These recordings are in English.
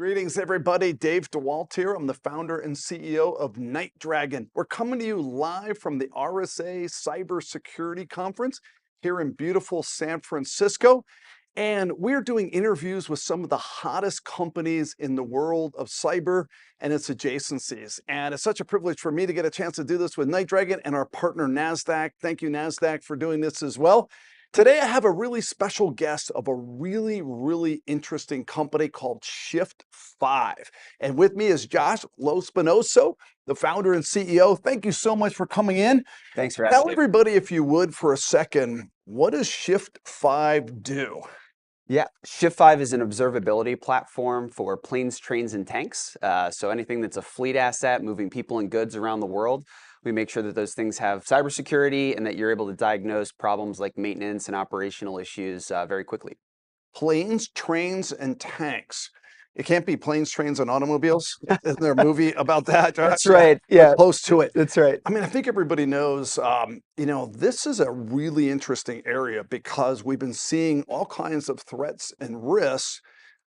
Greetings, everybody. Dave DeWalt here. I'm the founder and CEO of NightDragon. We're coming to you live from the RSA Cybersecurity Conference here in beautiful San Francisco. And we're doing interviews with some of the hottest companies in the world of cyber and its adjacencies. And it's such a privilege for me to get a chance to do this with NightDragon and our partner, NASDAQ. Thank you, NASDAQ, for doing this as well. Today, I have a really special guest of a really interesting company called Shift5. And with me is Josh Lospinoso, the founder and CEO. Thank you so much for coming in. Thanks for asking. Tell everybody, if you would, for a second, what does Shift5 do? Yeah, Shift5 is an observability platform for planes, trains, and tanks. So anything that's a fleet asset moving people and goods around the world, we make sure that those things have cybersecurity and that you're able to diagnose problems like maintenance and operational issues very quickly. Planes, trains, and tanks. It can't be planes, trains, and automobiles. Isn't there a movie about that? That's right. Yeah, close to it. That's right. I mean, I think everybody knows, this is a really interesting area because we've been seeing all kinds of threats and risks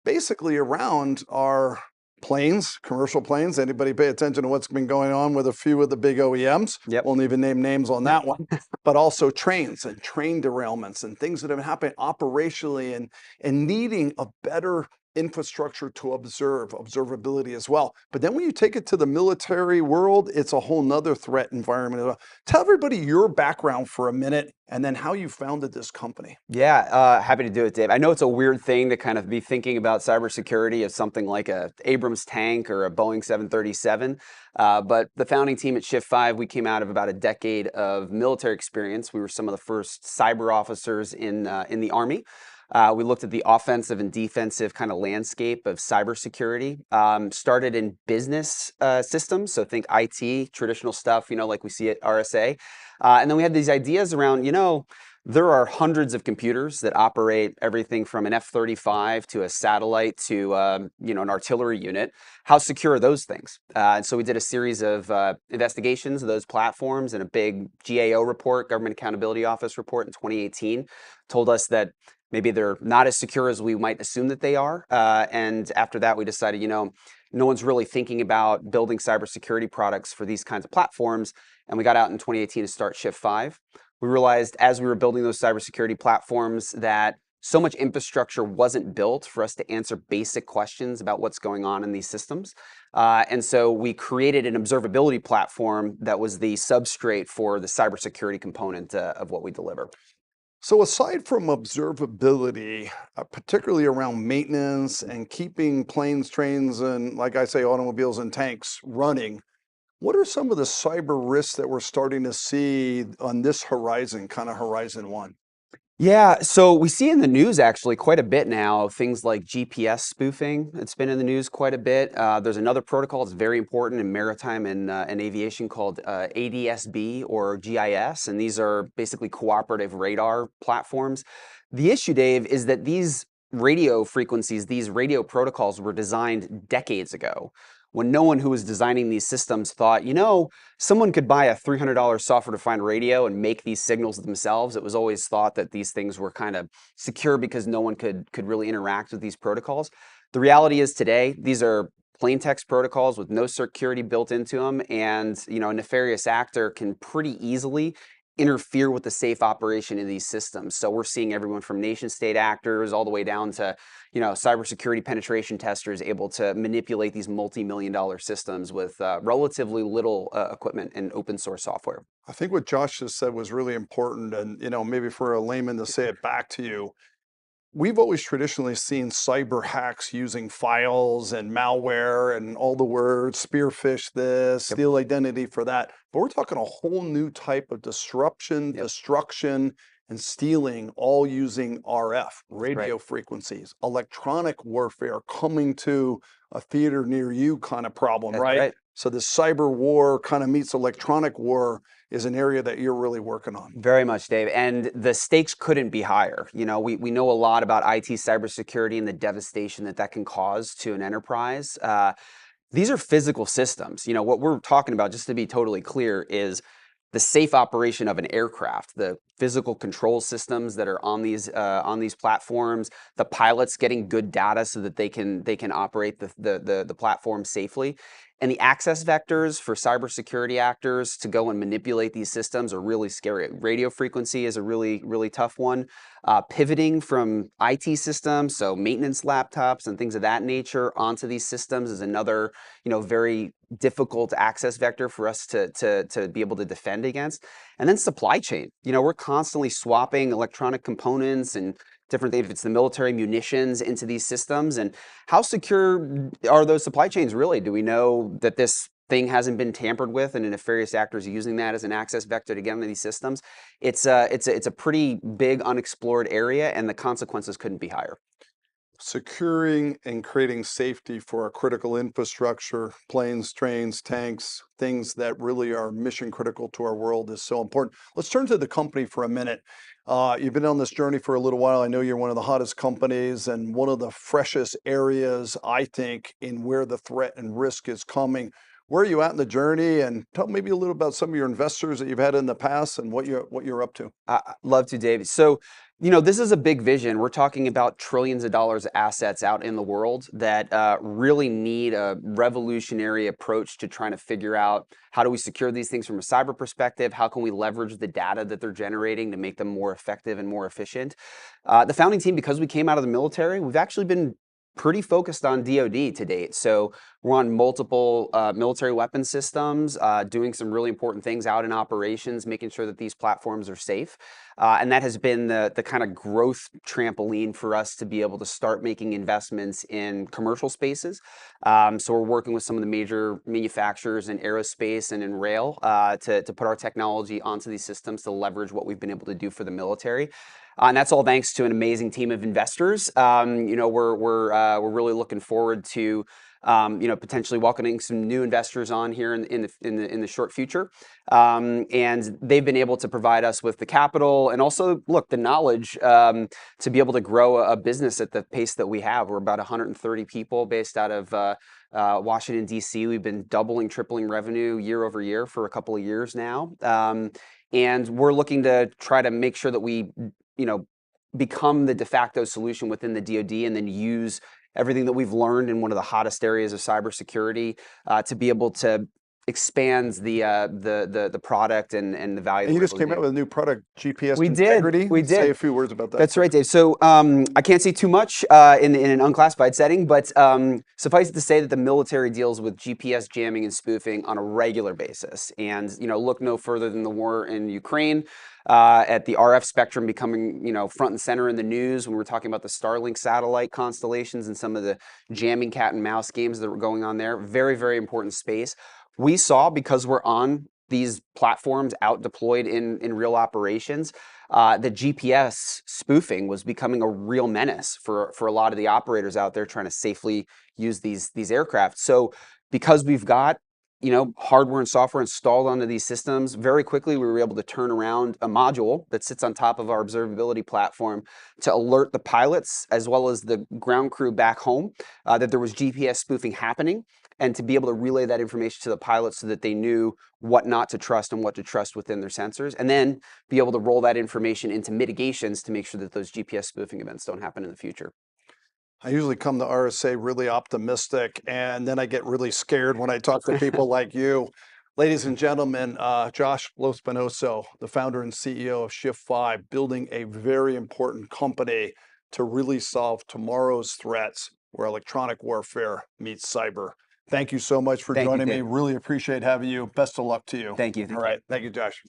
basically around our planes, commercial planes. Anybody pay attention to what's been going on with a few of the big OEMs? Yep. Won't even name names on that one, but also trains and train derailments and things that have happened operationally and needing a better infrastructure to observability as well. But then when you take it to the military world, it's a whole nother threat environment as well. Tell everybody your background for a minute and then how you founded this company. Yeah, happy to do it, Dave. I know it's a weird thing to kind of be thinking about cybersecurity as something like a Abrams tank or a Boeing 737. But the founding team at Shift5, we came out of about a decade of military experience. We were some of the first cyber officers in the Army. We looked at the offensive and defensive kind of landscape of cybersecurity. Started in business systems, so think IT, traditional stuff, like we see at RSA. And then we had these ideas around, there are hundreds of computers that operate everything from an F-35 to a satellite to, an artillery unit. How secure are those things? And so we did a series of investigations of those platforms, and a big GAO report, Government Accountability Office report in 2018, told us that maybe they're not as secure as we might assume that they are. And after that, we decided, no one's really thinking about building cybersecurity products for these kinds of platforms. And we got out in 2018 to start Shift5. We realized as we were building those cybersecurity platforms that so much infrastructure wasn't built for us to answer basic questions about what's going on in these systems. And so we created an observability platform that was the substrate for the cybersecurity component of what we deliver. So aside from observability, particularly around maintenance and keeping planes, trains, and like I say, automobiles and tanks running, what are some of the cyber risks that we're starting to see on this horizon, kind of horizon one? Yeah, so we see in the news actually quite a bit now, things like GPS spoofing. It's been in the news quite a bit. There's another protocol that's very important in maritime and aviation called ADSB or GIS, and these are basically cooperative radar platforms. The issue, Dave, is that these radio frequencies, these radio protocols were designed decades ago, when no one who was designing these systems thought, someone could buy a $300 software-defined radio and make these signals themselves. It was always thought that these things were kind of secure because no one could really interact with these protocols. The reality is today, these are plain text protocols with no security built into them, and a nefarious actor can pretty easily interfere with the safe operation of these systems. So we're seeing everyone from nation state actors all the way down to cybersecurity penetration testers able to manipulate these multi-million-dollar systems with relatively little equipment and open source software. I think what Josh just said was really important, and maybe for a layman to say it back to you. We've always traditionally seen cyber hacks using files and malware and all the words, spearfish this, steal identity for that. But we're talking a whole new type of disruption, destruction, and stealing, all using RF, radio frequencies, electronic warfare coming to a theater near you kind of problem, right? So the cyber war kind of meets electronic war is an area that you're really working on. Very much, Dave. And the stakes couldn't be higher. We know a lot about IT cybersecurity and the devastation that can cause to an enterprise. These are physical systems. What we're talking about, just to be totally clear, is the safe operation of an aircraft, the physical control systems that are on these platforms, the pilots getting good data so that they can operate the platform safely. And the access vectors for cybersecurity actors to go and manipulate these systems are really scary. Radio frequency is a really tough one. Pivoting from IT systems, so maintenance laptops and things of that nature, onto these systems is another, very difficult access vector for us to be able to defend against. And then supply chain. We're constantly swapping electronic components and different things, if it's the military munitions, into these systems. And how secure are those supply chains really? Do we know that this thing hasn't been tampered with and a nefarious actor is using that as an access vector to get into these systems? It's a pretty big unexplored area, and the consequences couldn't be higher. Securing and creating safety for our critical infrastructure, planes, trains, tanks, things that really are mission critical to our world is so important. Let's turn to the company for a minute. You've been on this journey for a little while. I know you're one of the hottest companies and one of the freshest areas, I think, in where the threat and risk is coming. Where are you at in the journey? And tell maybe a little about some of your investors that you've had in the past and what you're up to. Love to, David. So, this is a big vision. We're talking about trillions of dollars of assets out in the world that really need a revolutionary approach to trying to figure out how do we secure these things from a cyber perspective? How can we leverage the data that they're generating to make them more effective and more efficient? The founding team, because we came out of the military, we've actually been pretty focused on DoD to date. So we're on multiple military weapon systems, doing some really important things out in operations, making sure that these platforms are safe. And that has been the kind of growth trampoline for us to be able to start making investments in commercial spaces. So we're working with some of the major manufacturers in aerospace and in rail to put our technology onto these systems to leverage what we've been able to do for the military. And that's all thanks to an amazing team of investors. We're really looking forward to potentially welcoming some new investors on here in the short future. And they've been able to provide us with the capital and also, look, the knowledge to be able to grow a business at the pace that we have. We're about 130 people based out of Washington, D.C. We've been doubling, tripling revenue year over year for a couple of years now. And we're looking to try to make sure that we become the de facto solution within the DoD, and then use everything that we've learned in one of the hottest areas of cybersecurity to be able to expand the product and the value. And you just came out with a new product, GPS We Integrity. did. Say a few words about that. That's right, Dave. So I can't say too much in an unclassified setting, but suffice it to say that the military deals with GPS jamming and spoofing on a regular basis. And look no further than the war in Ukraine, at the RF spectrum becoming front and center in the news when we're talking about the Starlink satellite constellations and some of the jamming cat and mouse games that were going on there. Very, very important space. We saw, because we're on these platforms out deployed in real operations, the GPS spoofing was becoming a real menace for a lot of the operators out there trying to safely use these aircraft. So because we've got hardware and software installed onto these systems, very quickly we were able to turn around a module that sits on top of our observability platform to alert the pilots as well as the ground crew back home that there was GPS spoofing happening, and to be able to relay that information to the pilots so that they knew what not to trust and what to trust within their sensors, and then be able to roll that information into mitigations to make sure that those GPS spoofing events don't happen in the future. I usually come to RSA really optimistic, and then I get really scared when I talk to people like you. Ladies and gentlemen, Josh Lospinoso, the founder and CEO of Shift5, building a very important company to really solve tomorrow's threats where electronic warfare meets cyber. Thank you so much for joining me. Really appreciate having you. Best of luck to you. Thank you. All right. Thank you, Josh.